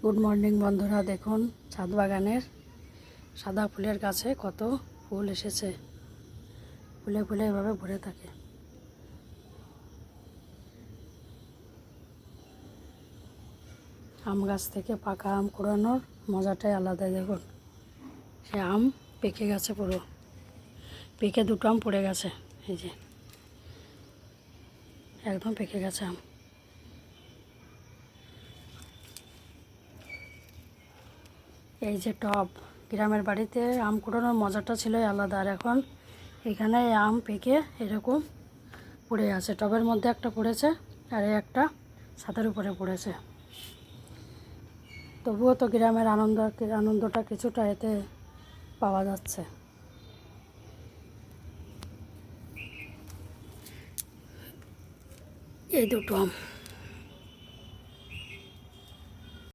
Good morning বন্ধুরা, দেখুন ছাদ বাগানের সাদা ফুলের গাছে কত ফুল এসেছে। ফুলে ফুলে এভাবে ভরে থাকে। আম গাছ থেকে পাকা আম কুড়ানোর মজাটাই আলাদা। দেখুন, সে আম পেকে গেছে, পুরো পেকে দুটো আম পড়ে গেছে। এই যে একদম পেকে গেছে আম। এই যে টব, গ্রামের বাড়িতে আম কুড়ানোর মজাটা ছিল আলাদা। আর এখন এখানে আম পেকে এরকম পড়ে আছে। টবের মধ্যে একটা পড়েছে আর একটা ছাদের উপরে পড়েছে। তবুও তো গ্রামের আনন্দটা কিছুটা এতে পাওয়া যাচ্ছে। এই দুটো আম।